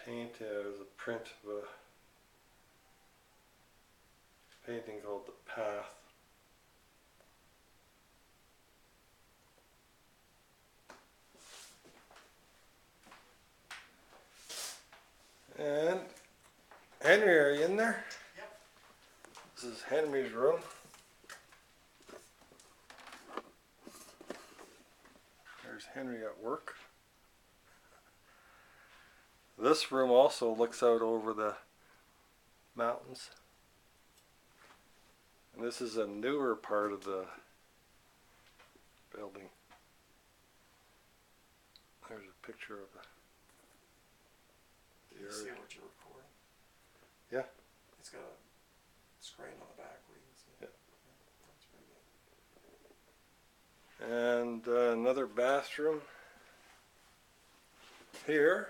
paint is a print of a painting called The Path. And Henry, are you in there? Yep. This is Henry's room. There's Henry at work. This room also looks out over the mountains. And this is a newer part of the building. There's a picture of the You see what you're recording? Yeah. It's got a screen on the back where you can see it. Yeah. That's pretty good. And another bathroom here.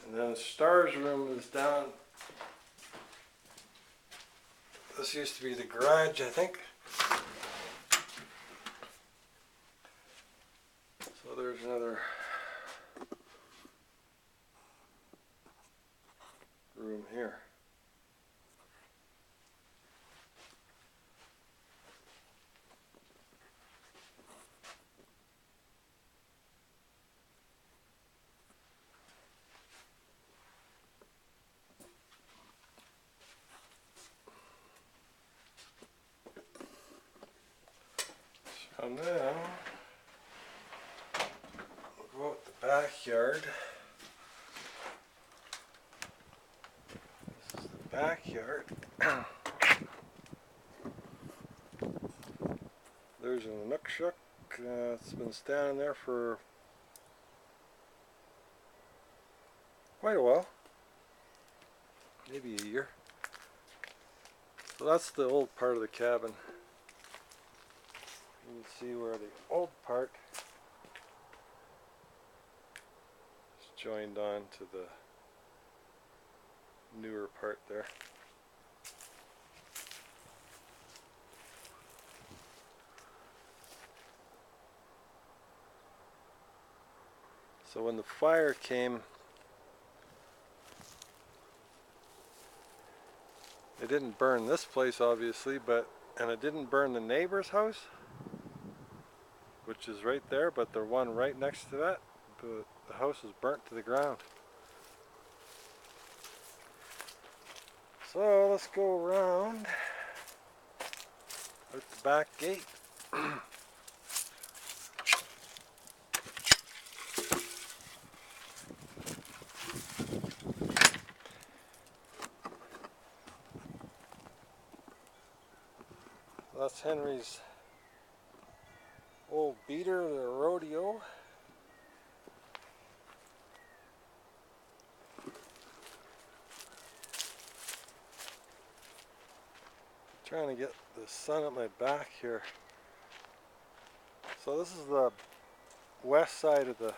And then Star's room is down. This used to be the garage, I think. So there's another room here. So now we'll go out the backyard. This is the backyard. There's an Inukshuk. It's been standing there for quite a while, maybe a year. So that's the old part of the cabin. You can see where the old part is joined on to the newer part there. So when the fire came, it didn't burn this place obviously, and it didn't burn the neighbor's house, which is right there, but the one right next to that, the house was burnt to the ground. So let's go around out the back gate. That's Henry's old beater, the rodeo. Trying to get the sun at my back here. So this is the west side of the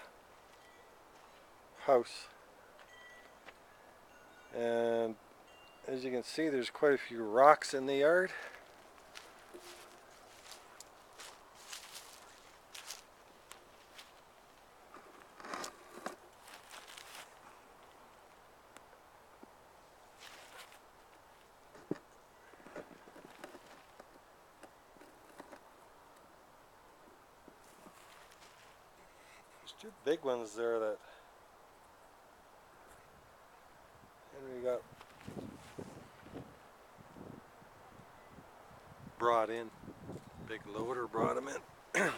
house. And as you can see, there's quite a few rocks in the yard. There's two big ones there that Henry got brought in. Big loader brought him in.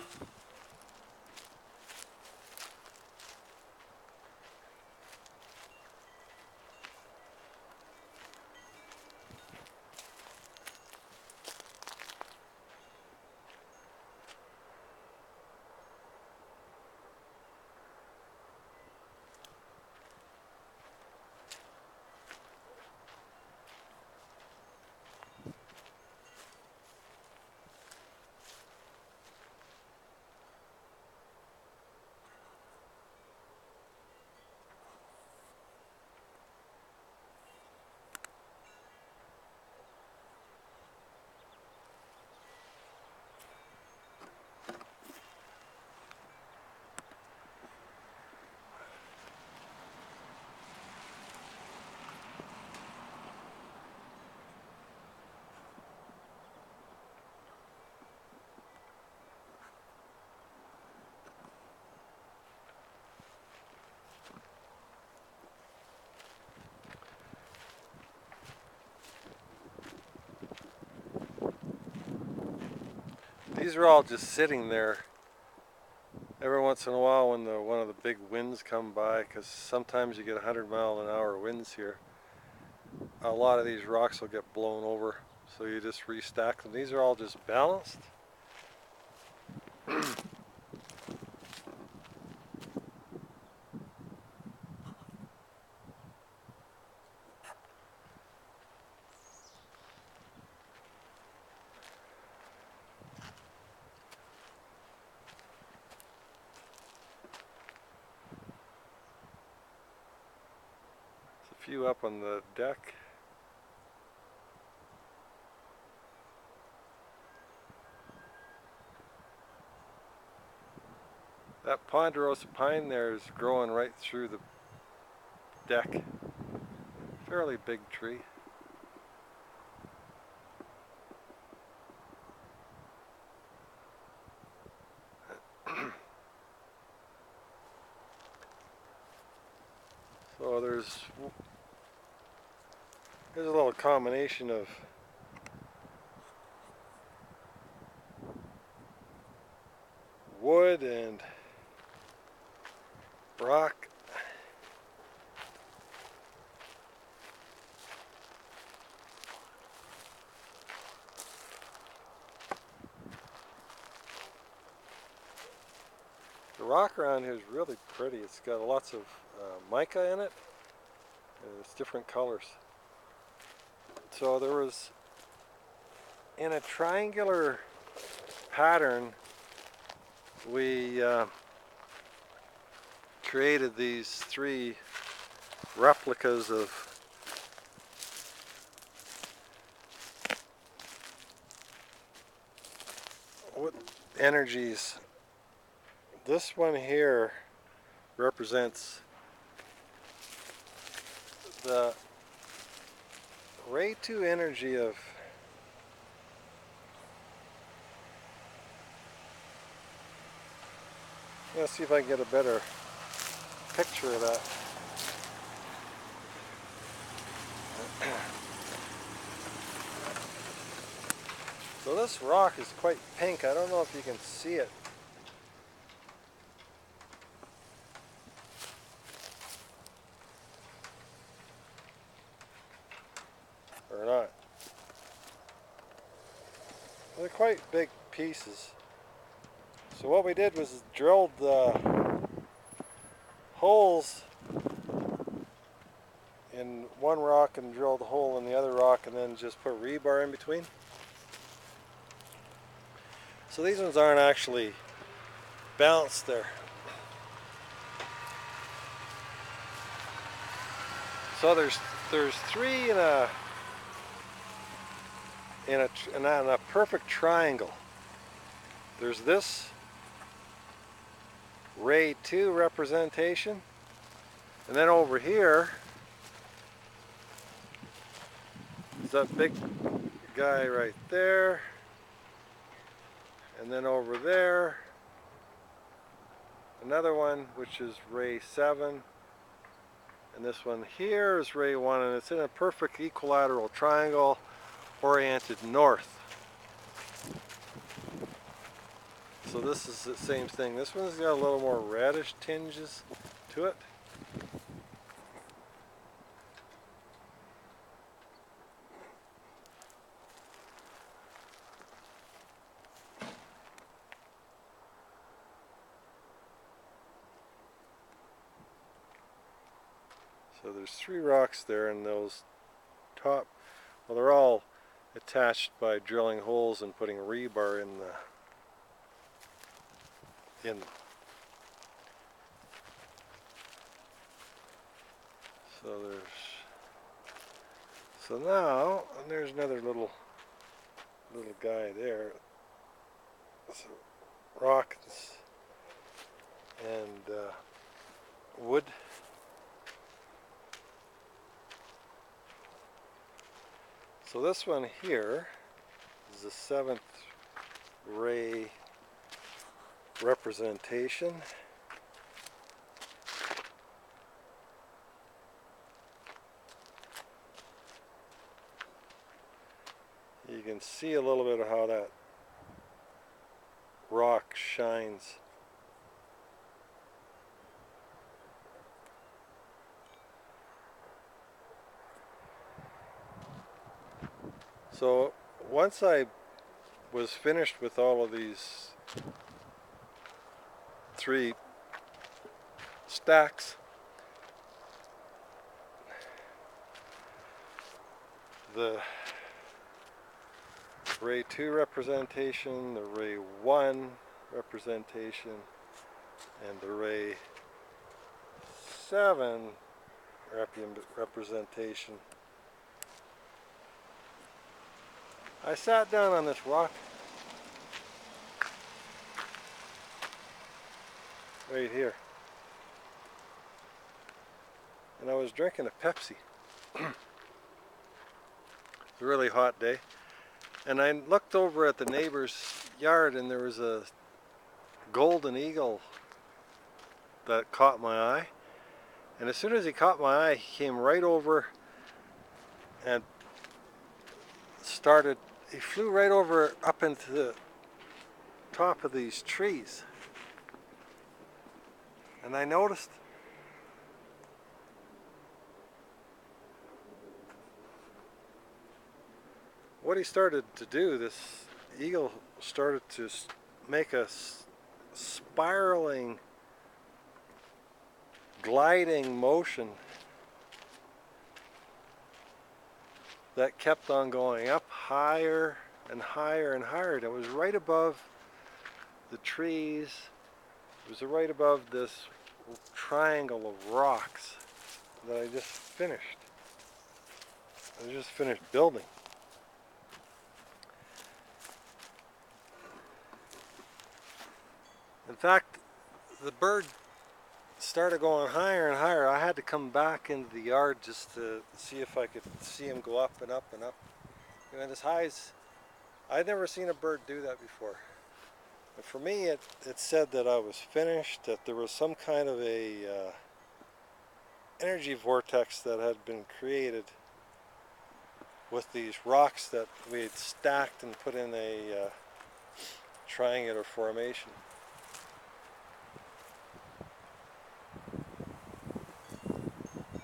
These are all just sitting there. Every once in a while when one of the big winds come by, because sometimes you get 100-mile-an-hour winds here, a lot of these rocks will get blown over, so you just restack them. These are all just balanced. There's a few up on the deck. That ponderosa pine there is growing right through the deck. Fairly big tree. So there's a little combination of wood and rock. The rock around here is really pretty. It's got lots of mica in it, and it's different colors. So there was, in a triangular pattern, we created these three replicas of what energies. This one here represents the ray 2 energy of let's see if I can get a better picture of that. So this rock is quite pink. I don't know if you can see it. Or not. They're quite big pieces. So what we did was drilled the holes in one rock and drilled a hole in the other rock and then just put rebar in between. So these ones aren't actually balanced there. So there's three in a perfect triangle. There's this ray 2 representation, and then over here is that big guy right there, and then over there another one which is ray 7, and this one here is ray 1, and it's in a perfect equilateral triangle oriented north. So this is the same thing. This one's got a little more reddish tinges to it. So there's three rocks there, and those top, well, they're all attached by drilling holes and putting rebar in so now, and there's another little guy there. So rocks and wood. So this one here is the 7th ray representation. You can see a little bit of how that rock shines. So once I was finished with all of these 3 stacks, the Ray 2 representation, the Ray 1 representation, and the Ray 7 representation, I sat down on this rock right here, and I was drinking a Pepsi. It's a really hot day, and I looked over at the neighbor's yard, and there was a golden eagle that caught my eye. And as soon as he caught my eye, he came right over and he flew right over up into the top of these trees. And I noticed what he started to do. This eagle started to make a spiraling, gliding motion that kept on going up higher and higher and higher. And it was right above the trees. It was right above this triangle of rocks that I just finished. I just finished building. In fact, the bird started going higher and higher. I had to come back into the yard just to see if I could see him go up and up and up. He went as high as, I'd never seen a bird do that before. And for me, it said that I was finished, that there was some kind of a energy vortex that had been created with these rocks that we had stacked and put in a triangular formation.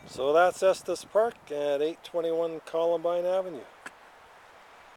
So that's Estes Park at 821 Columbine Avenue.